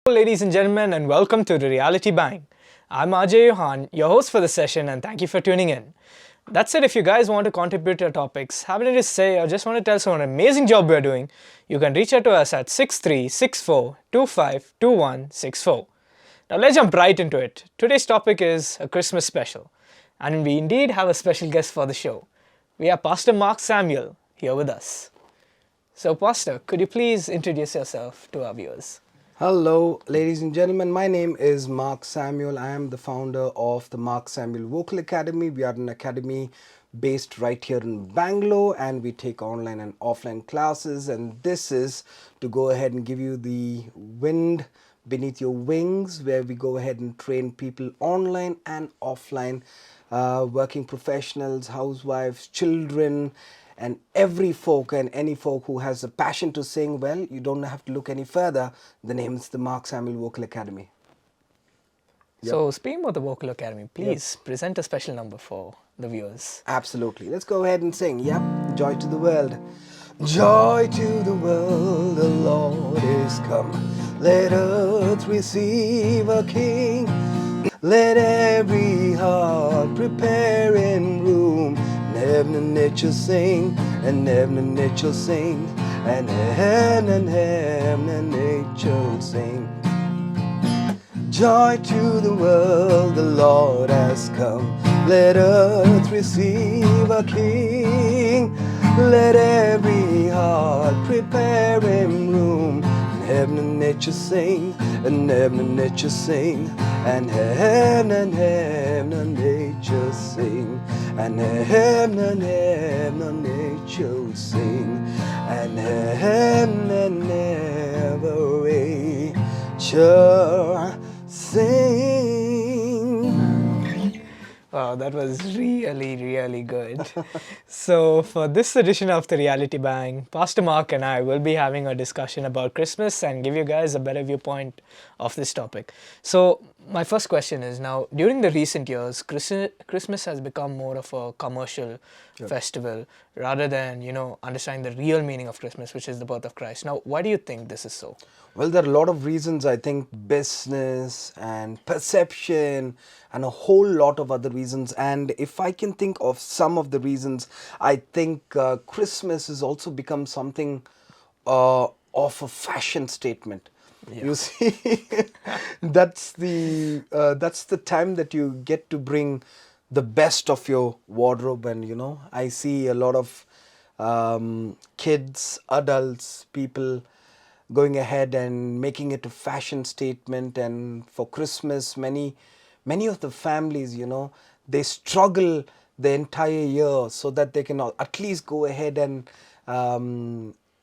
Ladies and gentlemen, and welcome to the Reality Bang. I'm Mr.Yohann, your host for the session, and thank you for tuning in. That said, if you guys want to contribute your topics, have anything to say, or just want to tell someone an amazing job we're doing, you can reach out to us at 6364252164. Now let's jump right into it. Today's topic is a Christmas special, and we indeed have a special guest for the show. We have Pastor Mark Samuel here with us. So, Pastor, could you please introduce yourself to our viewers? Hello, ladies and gentlemen. My name is Mark Samuel. I am the founder of the Mark Samuel Vocal Academy. We are an academy based right here in Bangalore, and we take online and offline classes. And this is to go ahead and give you the wind beneath your wings, where we go ahead and train people online and offline, working professionals, housewives, children, and every folk and any folk who has a passion to sing. Well, you don't have to look any further. The name is the Mark Samuel Vocal Academy. So, speaking about the Vocal Academy, please present a special number for the viewers. Absolutely. Let's go ahead and sing. Yep. Joy to the world. Joy to the world, the Lord is come. Let earth receive a King. Let every heart prepare in room. And heaven and nature sing, and heaven and nature sing, and heaven and nature sing. Joy to the world, the Lord has come. Let earth receive a King. Let every heart prepare him room. And heaven and nature sing, and heaven and nature sing, and heaven and nature sing, and heaven and nature sing, and heaven and nature sing. Wow, that was really good. So, for this edition of the Reality Bang, Pastor Mark and I will be having a discussion about Christmas and give you guys a better viewpoint of this topic. So, my first question is now, during the recent years, Christmas has become more of a commercial festival rather than, understanding the real meaning of Christmas, which is the birth of Christ. Now, why do you think this is so? Well, there are a lot of reasons. I think business and perception and a whole lot of other reasons. And if I can think of some of the reasons, I think Christmas has also become something of a fashion statement. Yeah. You see, that's the time that you get to bring the best of your wardrobe. And I see a lot of kids, adults, people going ahead and making it a fashion statement. And for Christmas, many of the families, they struggle the entire year so that they can at least go ahead and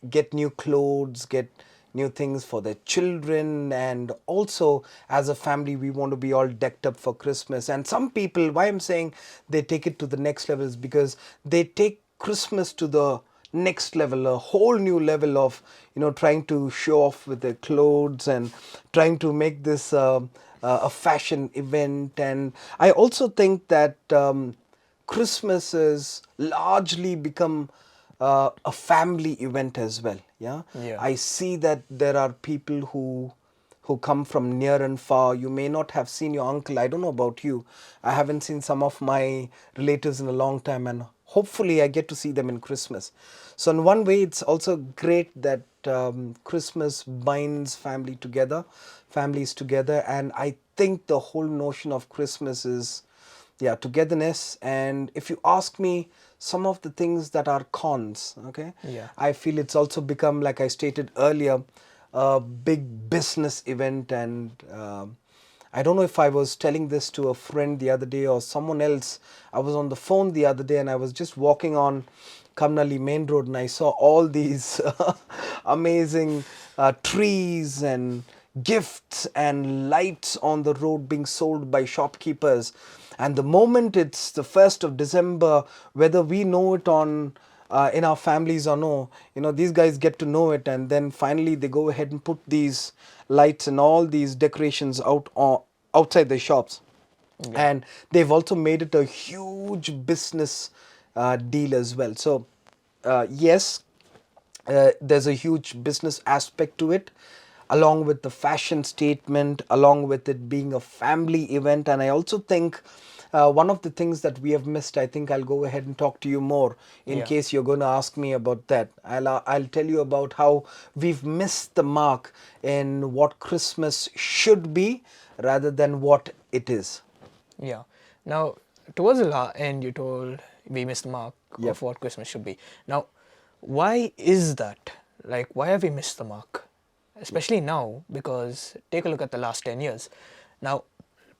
get new clothes, get new things for their children. And also, as a family, we want to be all decked up for Christmas. And some people, why I'm saying they take it to the next level is because they take Christmas to the next level, a whole new level of trying to show off with their clothes and trying to make this a fashion event. And I also think that Christmas has largely become a family event as well. Yeah? I see that there are people who come from near and far. You may not have seen your uncle. I don't know about you. I haven't seen some of my relatives in a long time, and hopefully I get to see them in Christmas. So in one way, it's also great that Christmas binds families together. And I think the whole notion of Christmas is, togetherness. And if you ask me, some of the things that are cons, okay, I feel it's also become, like I stated earlier, a big business event. And I don't know if I was telling this to a friend the other day or someone else. I was on the phone the other day and I was just walking on Kamnali main road, and I saw all these amazing trees and gifts and lights on the road being sold by shopkeepers. And the moment it's the 1st of December, whether we know it on in our families or no, these guys get to know it, and then finally they go ahead and put these lights and all these decorations outside the shops. And they've also made it a huge business deal as well. So yes, there's a huge business aspect to it. along with the fashion statement, along with it being a family event. And I also think one of the things that we have missed, I think I'll go ahead and talk to you more in Yeah. case you're going to ask me about that. I'll tell you about how we've missed the mark in what Christmas should be rather than what it is. Yeah. Now, towards the end, you told we missed the mark Yep. of what Christmas should be. Now, why is that? Like, why have we missed the mark? Especially now, because take a look at the last 10 years. Now,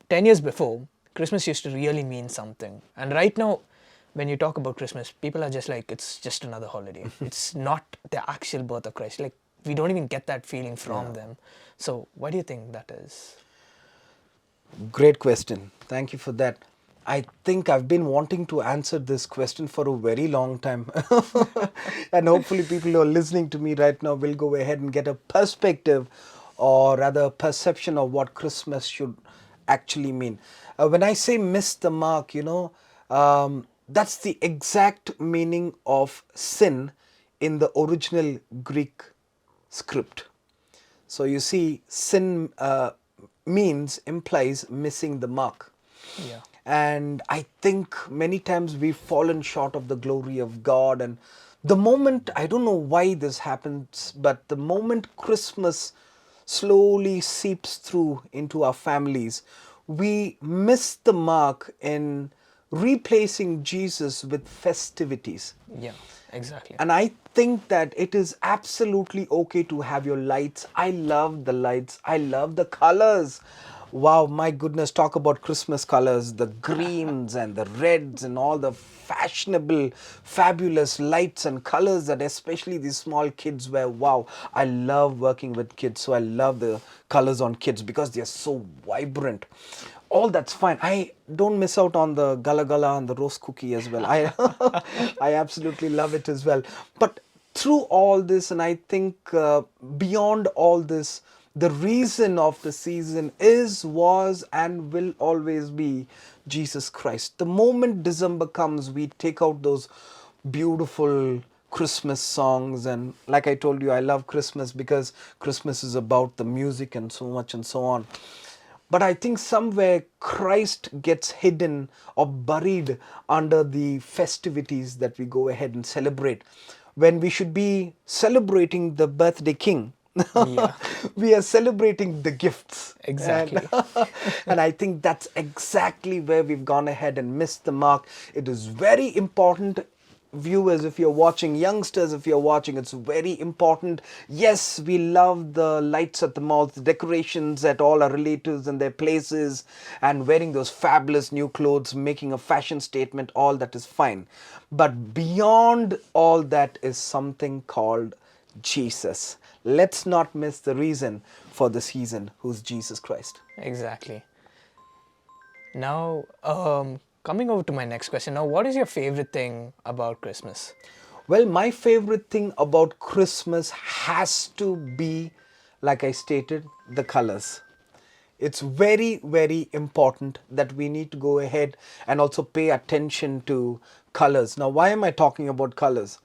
10 years before, Christmas used to really mean something. And right now, when you talk about Christmas, people are just like, it's just another holiday. It's not the actual birth of Christ. Like, we don't even get that feeling from them. So, why do you think that is? Great question. Thank you for that. I think I've been wanting to answer this question for a very long time. And hopefully, people who are listening to me right now will go ahead and get a perspective, or rather, a perception of what Christmas should actually mean. When I say miss the mark, that's the exact meaning of sin in the original Greek script. So you see, sin implies missing the mark. Yeah. And I think many times we've fallen short of the glory of God. And the moment, I don't know why this happens, but the moment Christmas slowly seeps through into our families, we miss the mark in replacing Jesus with festivities. Yeah, exactly. And I think that it is absolutely okay to have your lights. I love the lights. I love the colors. Wow, my goodness, talk about Christmas colors, the greens and the reds and all the fashionable, fabulous lights and colors that especially these small kids wear. Wow, I love working with kids, so I love the colors on kids because they're so vibrant. All that's fine. I don't miss out on the gala gala and the roast cookie as well. I I absolutely love it as well. But through all this, and I think beyond all this, the reason of the season is, was, and will always be Jesus Christ. The moment December comes, we take out those beautiful Christmas songs, and like I told you, I love Christmas because Christmas is about the music and so much and so on. But I think somewhere Christ gets hidden or buried under the festivities that we go ahead and celebrate. When we should be celebrating the birthday king, Yeah, we are celebrating the gifts. And, exactly. and I think that's exactly where we've gone ahead and missed the mark. It is very important, viewers, if you're watching, youngsters, if you're watching, it's very important. Yes, we love the lights at the malls, the decorations at all our relatives and their places, and wearing those fabulous new clothes, making a fashion statement, all that is fine. But beyond all that is something called Jesus. Let's not miss the reason for the season, who's Jesus Christ. Exactly. Now, coming over to my next question. Now, what is your favorite thing about Christmas? Well, my favorite thing about Christmas has to be, like I stated, the colors. It's very, very important that we need to go ahead and also pay attention to colors. Now, why am I talking about colors?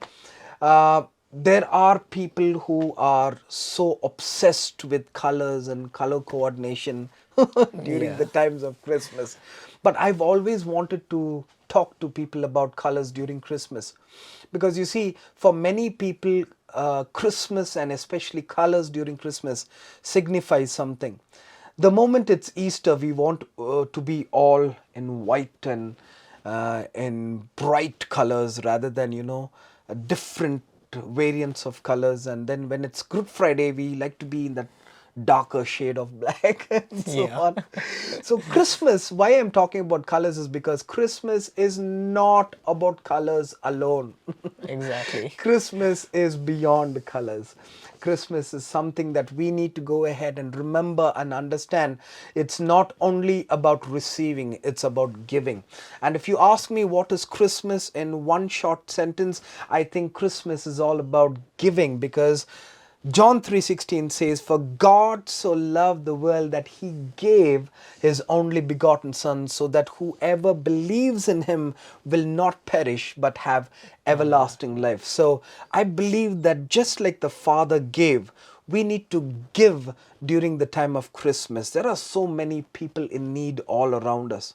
There are people who are so obsessed with colors and color coordination during the Yeah. times of Christmas. But I've always wanted to talk to people about colors during Christmas. Because you see, for many people, Christmas and especially colors during Christmas signifies something. The moment it's Easter, we want to be all in white and in bright colors rather than, different variants of colors. And then when it's Good Friday, we like to be in that darker shade of black and so Yeah. on. So Christmas, why I'm talking about colors is because Christmas is not about colors alone. Exactly. Christmas is beyond colors. Christmas is something that we need to go ahead and remember and understand. It's not only about receiving, it's about giving. And if you ask me what is Christmas in one short sentence, I think Christmas is all about giving, because John 3:16 says, "For God so loved the world that he gave his only begotten Son, so that whoever believes in him will not perish but have everlasting life." So I believe that just like the Father gave, we need to give during the time of Christmas. There are so many people in need all around us.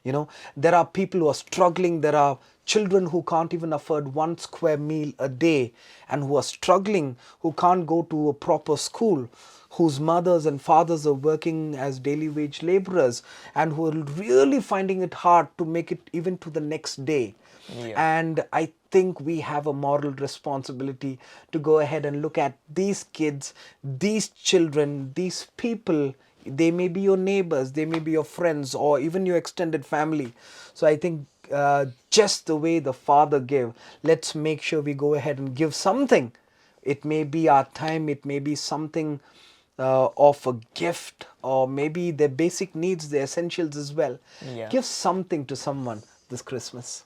You know, there are people who are struggling. There are children who can't even afford one square meal a day and who are struggling, who can't go to a proper school, whose mothers and fathers are working as daily wage laborers and who are really finding it hard to make it even to the next day. Yeah. And I think we have a moral responsibility to go ahead and look at these kids, these children, these people. They may be your neighbors, they may be your friends, or even your extended family. So I think just the way the Father gave, let's make sure we go ahead and give something. It may be our time, it may be something of a gift, or maybe their basic needs, their essentials as well. Yeah. Give something to someone this Christmas.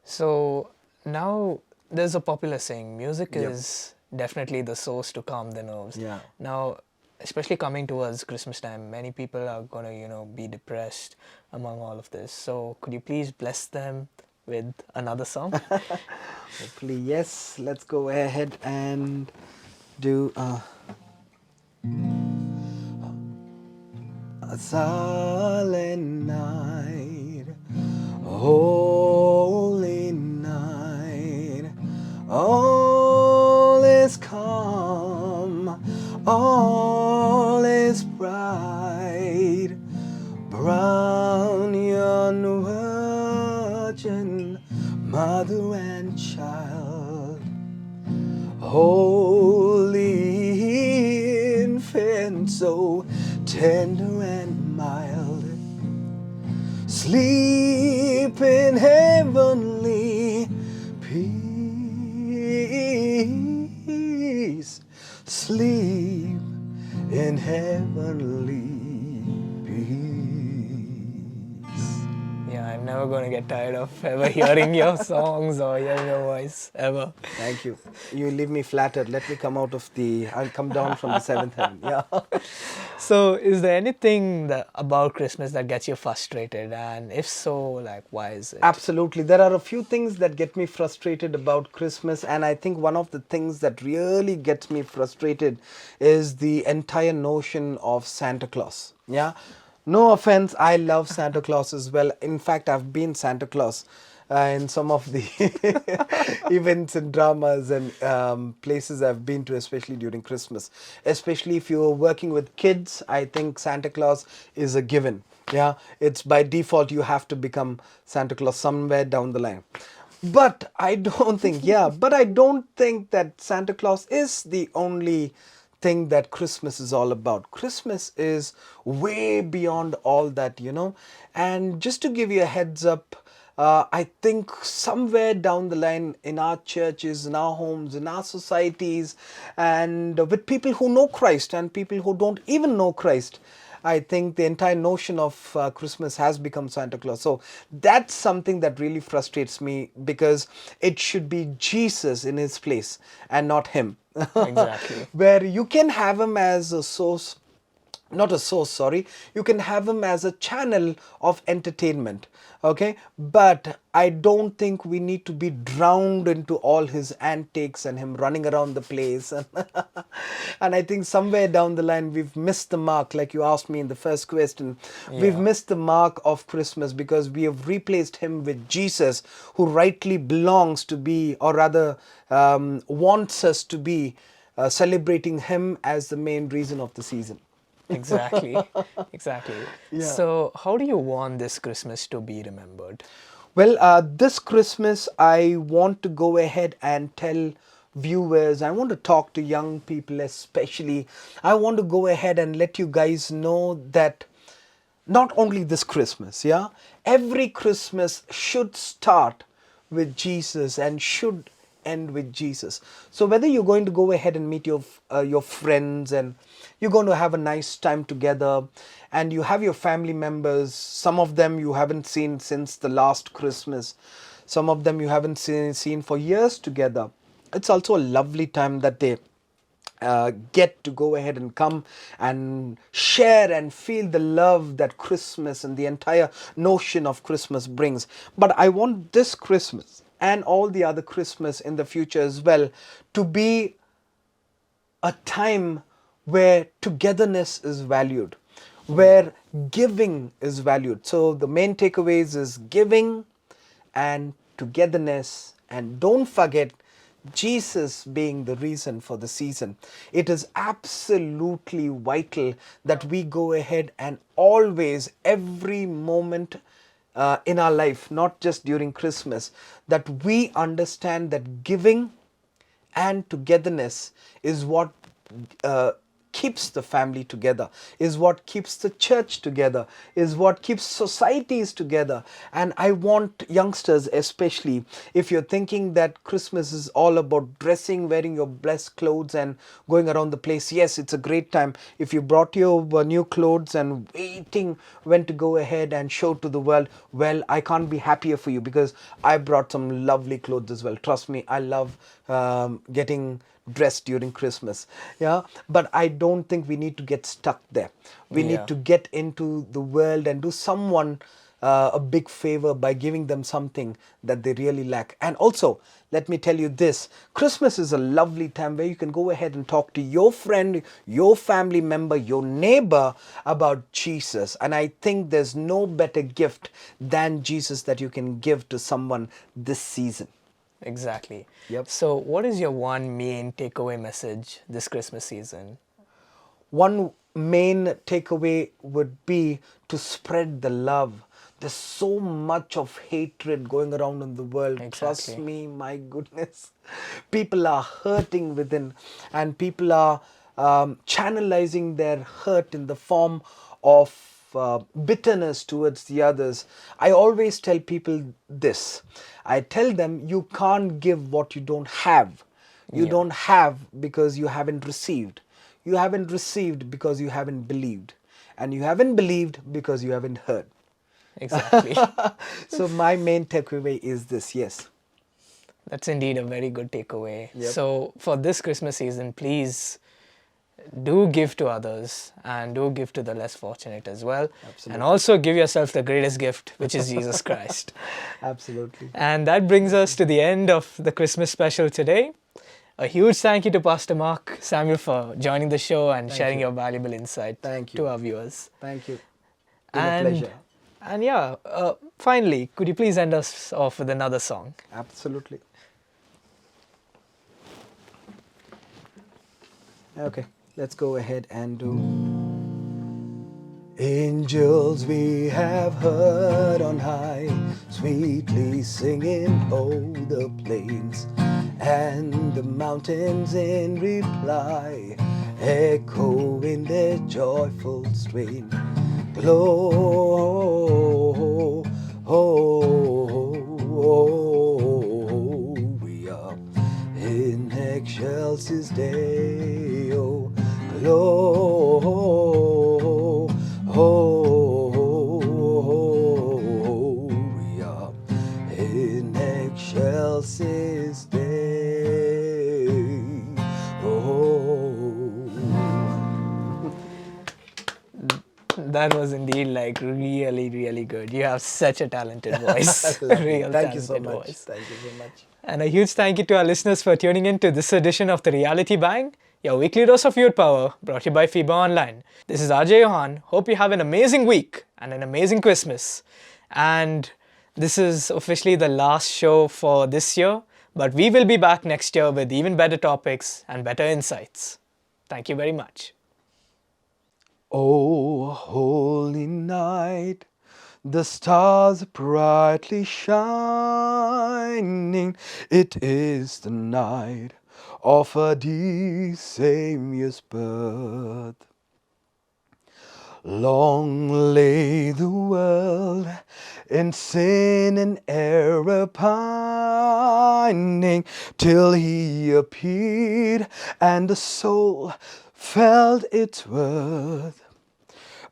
So now there's a popular saying, music Yep. is definitely the source to calm the nerves. Yeah. Now, especially coming towards Christmas time, many people are gonna, be depressed among all of this. So could you please bless them with another song? Hopefully, yes. Let's go ahead and do a silent night, holy night, all is calm, all is bright, brown young virgin, mother and child, holy infant, so tender and mild, sleep in heavenly peace, sleep in heavenly peace. Yeah, I'm never gonna get tired of ever hearing your songs or hearing your voice ever. Thank you. You leave me flattered. Let me come out of the, I'll come down from the seventh heaven. Yeah. So, is there anything about Christmas that gets you frustrated? And if so, like, why is it? Absolutely. There are a few things that get me frustrated about Christmas, and I think one of the things that really gets me frustrated is the entire notion of Santa Claus. Yeah. No offense, I love Santa Claus as well. In fact, I've been Santa Claus in some of the events and dramas and places I've been to, especially during Christmas. Especially if you're working with kids, I think Santa Claus is a given. Yeah, it's by default you have to become Santa Claus somewhere down the line. But I don't think, but I don't think that Santa Claus is the only thing that Christmas is all about. Christmas is way beyond all that, And just to give you a heads up, I think somewhere down the line in our churches, in our homes, in our societies, and with people who know Christ and people who don't even know Christ, I think the entire notion of Christmas has become Santa Claus. So that's something that really frustrates me, because it should be Jesus in his place and not him. Exactly. Where you can have him as a source, not a source, sorry, you can have him as a channel of entertainment, okay? But I don't think we need to be drowned into all his antics and him running around the place. And I think somewhere down the line we've missed the mark, like you asked me in the first question. We've missed the mark of Christmas because we have replaced him with Jesus, who rightly belongs to be, or rather wants us to be celebrating him as the main reason of the season. Exactly. Exactly. Yeah. So, how do you want this Christmas to be remembered? Well, this Christmas, I want to go ahead and tell viewers, I want to talk to young people especially. I want to go ahead and let you guys know that not only this Christmas, every Christmas should start with Jesus and should end with Jesus. So whether you're going to go ahead and meet your friends and you're going to have a nice time together, and you have your family members, some of them you haven't seen since the last Christmas, some of them you haven't seen for years together, it's also a lovely time that they get to go ahead and come and share and feel the love that Christmas and the entire notion of Christmas brings. But I want this Christmas and all the other Christmas in the future as well to be a time where togetherness is valued, where giving is valued. So the main takeaways is giving and togetherness, and don't forget Jesus being the reason for the season. It is absolutely vital that we go ahead and always, every moment in our life, not just during Christmas, that we understand that giving and togetherness is what uh, keeps the family together, is what keeps the church together, is what keeps societies together. And I want youngsters, especially, if you're thinking that Christmas is all about dressing, wearing your blessed clothes and going around the place, yes, it's a great time. If you brought your new clothes and waiting when to go ahead and show to the world, well, I can't be happier for you, because I brought some lovely clothes as well. Trust me, I love getting dressed during Christmas. Yeah, but I don't think we need to get stuck there. We need Yeah. to get into the world and do someone a big favor by giving them something that they really lack. And also, let me tell you this, Christmas is a lovely time where you can go ahead and talk to your friend, your family member, your neighbor about Jesus. And I think there's no better gift than Jesus that you can give to someone this season. Exactly. Yep. So, what is your one main takeaway message this Christmas season? One main takeaway would be to spread the love. There's so much of hatred going around in the world. Trust Exactly. me, my goodness. People are hurting within, and people are channelizing their hurt in the form of bitterness towards the others. I always tell people this. I tell them, you can't give what you don't have. You Yeah. don't have because you haven't received. You haven't received because you haven't believed. And you haven't believed because you haven't heard. Exactly. So my main takeaway is this, yes. That's indeed a very good takeaway. Yep. So, for this Christmas season, please do give to others and do give to the less fortunate as well. Absolutely. And also give yourself the greatest gift, which is Jesus Christ. Absolutely. And that brings us to the end of the Christmas special today. A huge thank you to Pastor Mark Samuel for joining the show and sharing you. your valuable insight Thank to you. our viewers. Thank you. Been a And pleasure. and yeah, finally, could you please end us off with another song? Absolutely. Okay, let's go ahead and do. Angels we have heard on high, sweetly singing o'er the plains, and the mountains in reply, echoing their joyful strain. Gloria in excelsis Deo. Gloria in excelsis Deo. That was indeed like really, really good. You have such a talented voice. A Lovely. real Thank you so talented much. voice. Thank you so much. And a huge thank you to our listeners for tuning in to this edition of the Reality Bang, your weekly dose of youth power, brought to you by FEBA Online. This is Yohann. Hope you have an amazing week and an amazing Christmas. And this is officially the last show for this year, but we will be back next year with even better topics and better insights. Thank you very much. Oh, holy night, the stars brightly shining. It is the night of our dear Saviour's birth. Long lay the world in sin and error pining, till he appeared and the soul felt its worth.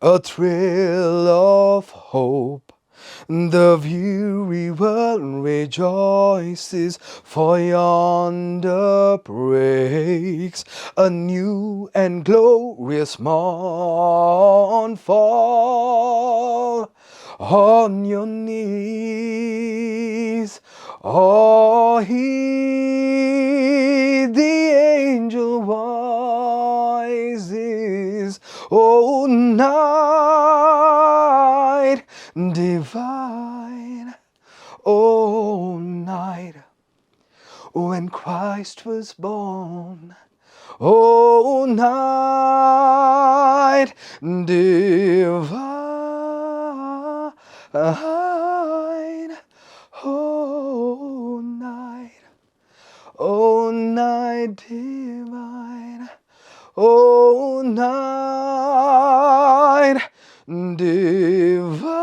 A thrill of hope, the weary world rejoices, for yonder breaks a new and glorious morn. Fall on your knees, or heed the angel voice. when Christ was born. O night divine, O night, O night divine, O night divine.